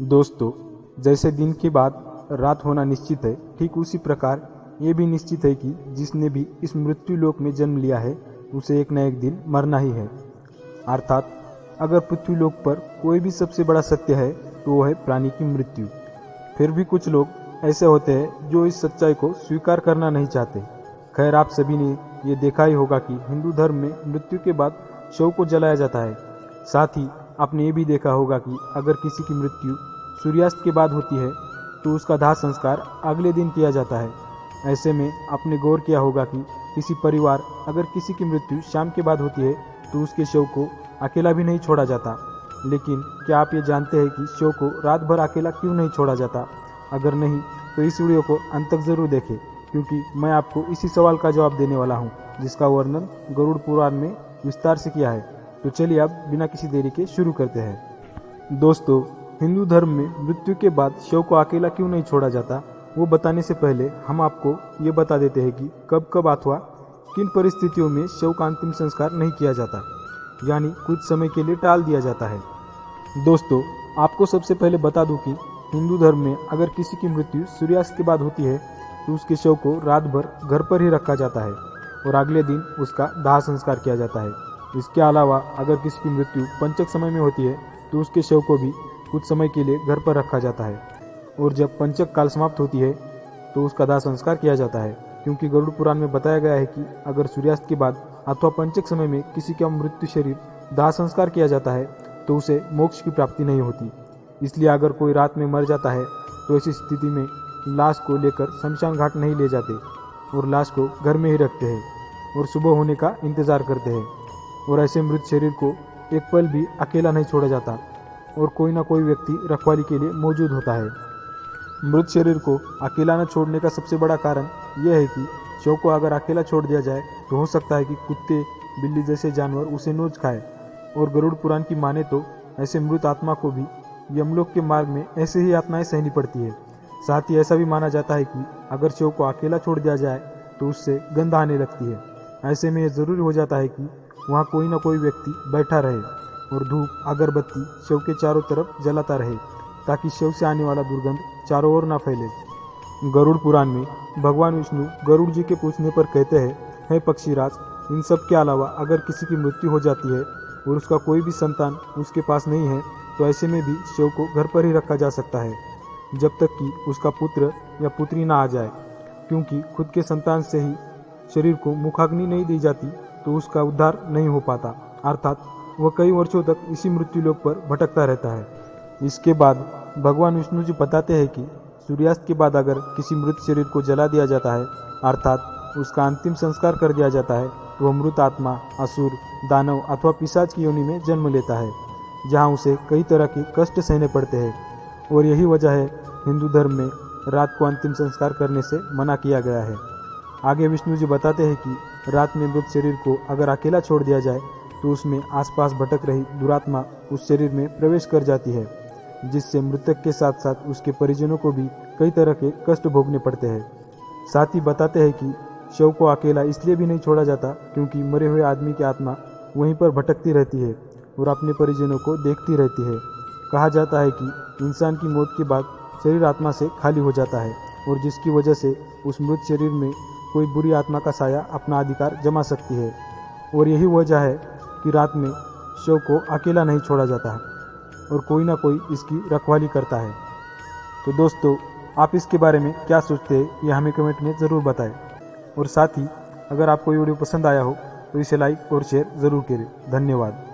दोस्तों, जैसे दिन के बाद रात होना निश्चित है, ठीक उसी प्रकार ये भी निश्चित है कि जिसने भी इस मृत्यु लोक में जन्म लिया है उसे एक न एक दिन मरना ही है। अर्थात अगर पृथ्वी लोक पर कोई भी सबसे बड़ा सत्य है तो वो है प्राणी की मृत्यु। फिर भी कुछ लोग ऐसे होते हैं जो इस सच्चाई को स्वीकार करना नहीं चाहते। खैर, आप सभी ने ये देखा ही होगा कि हिंदू धर्म में मृत्यु के बाद शव को जलाया जाता है। साथ ही आपने ये भी देखा होगा कि अगर किसी की मृत्यु सूर्यास्त के बाद होती है तो उसका दाह संस्कार अगले दिन किया जाता है। ऐसे में आपने गौर किया होगा कि किसी परिवार अगर किसी की मृत्यु शाम के बाद होती है तो उसके शव को अकेला भी नहीं छोड़ा जाता। लेकिन क्या आप ये जानते हैं कि शव को रात भर अकेला क्यों नहीं छोड़ा जाता? अगर नहीं तो इस वीडियो को अंत तक जरूर देखें, क्योंकि मैं आपको इसी सवाल का जवाब देने वाला हूँ, जिसका वर्णन गरुड़ पुराण में विस्तार से किया है। तो चलिए अब बिना किसी देरी के शुरू करते हैं। दोस्तों, हिंदू धर्म में मृत्यु के बाद शव को अकेला क्यों नहीं छोड़ा जाता, वो बताने से पहले हम आपको ये बता देते हैं कि कब कब अथवा किन परिस्थितियों में शव का अंतिम संस्कार नहीं किया जाता, यानी कुछ समय के लिए टाल दिया जाता है। दोस्तों, आपको सबसे पहले बता दूं कि हिंदू धर्म में अगर किसी की मृत्यु सूर्यास्त के बाद होती है तो उसके शव को रात भर घर पर ही रखा जाता है और अगले दिन उसका दाह संस्कार किया जाता है। इसके अलावा अगर किसी की मृत्यु पंचक समय में होती है तो उसके शव को भी कुछ समय के लिए घर पर रखा जाता है और जब पंचक काल समाप्त होती है तो उसका दाह संस्कार किया जाता है, क्योंकि गरुड़ पुराण में बताया गया है कि अगर सूर्यास्त के बाद अथवा पंचक समय में किसी का मृत्यु शरीर दाह संस्कार किया जाता है तो उसे मोक्ष की प्राप्ति नहीं होती। इसलिए अगर कोई रात में मर जाता है तो ऐसी स्थिति में लाश को लेकर शमशान घाट नहीं ले जाते और लाश को घर में ही रखते हैं और सुबह होने का इंतजार करते हैं। और ऐसे मृत शरीर को एक पल भी अकेला नहीं छोड़ा जाता और कोई ना कोई व्यक्ति रखवाली के लिए मौजूद होता है। मृत शरीर को अकेला न छोड़ने का सबसे बड़ा कारण यह है कि शव को अगर अकेला छोड़ दिया जाए तो हो सकता है कि कुत्ते बिल्ली जैसे जानवर उसे नोच खाए। और गरुड़ पुराण की माने तो ऐसे मृत आत्मा को भी यमलोक के मार्ग में ऐसे ही यातनाएं सहनी पड़ती है। साथ ही ऐसा भी माना जाता है कि अगर शव को अकेला छोड़ दिया जाए तो उससे गंध आने लगती है। ऐसे में यह जरूरी हो जाता है कि वहाँ कोई ना कोई व्यक्ति बैठा रहे और धूप अगरबत्ती शव के चारों तरफ जलाता रहे, ताकि शव से आने वाला दुर्गंध चारों ओर ना फैले। गरुड़ पुराण में भगवान विष्णु गरुड़ जी के पूछने पर कहते हैं, हे पक्षीराज, इन सब के अलावा अगर किसी की मृत्यु हो जाती है और उसका कोई भी संतान उसके पास नहीं है तो ऐसे में भी शव को घर पर ही रखा जा सकता है जब तक कि उसका पुत्र या पुत्री ना आ जाए, क्योंकि खुद के संतान से ही शरीर को मुखाग्नि नहीं दी जाती तो उसका उद्धार नहीं हो पाता। अर्थात वह कई वर्षों तक इसी मृत्यु लोक पर भटकता रहता है। इसके बाद भगवान विष्णु जी बताते हैं कि सूर्यास्त के बाद अगर किसी मृत शरीर को जला दिया जाता है, अर्थात उसका अंतिम संस्कार कर दिया जाता है, तो वह मृत आत्मा असुर, दानव अथवा पिशाच की योनि में जन्म लेता है, जहाँ उसे कई तरह के कष्ट सहने पड़ते हैं। और यही वजह है हिंदू धर्म में रात को अंतिम संस्कार करने से मना किया गया है। आगे विष्णु जी बताते हैं कि रात में मृत शरीर को अगर अकेला छोड़ दिया जाए तो उसमें आसपास भटक रही दुरात्मा उस शरीर में प्रवेश कर जाती है, जिससे मृतक के साथ साथ उसके परिजनों को भी कई तरह के कष्ट भोगने पड़ते हैं। साथ ही बताते हैं कि शव को अकेला इसलिए भी नहीं छोड़ा जाता क्योंकि मरे हुए आदमी की आत्मा वहीं पर भटकती रहती है और अपने परिजनों को देखती रहती है। कहा जाता है कि इंसान की मौत के बाद शरीर आत्मा से खाली हो जाता है और जिसकी वजह से उस मृत शरीर में कोई बुरी आत्मा का साया अपना अधिकार जमा सकती है। और यही वजह है कि रात में शव को अकेला नहीं छोड़ा जाता है और कोई ना कोई इसकी रखवाली करता है। तो दोस्तों, आप इसके बारे में क्या सोचते हैं ये हमें कमेंट में ज़रूर बताएं। और साथ ही अगर आपको ये वीडियो पसंद आया हो तो इसे लाइक और शेयर ज़रूर करें। धन्यवाद।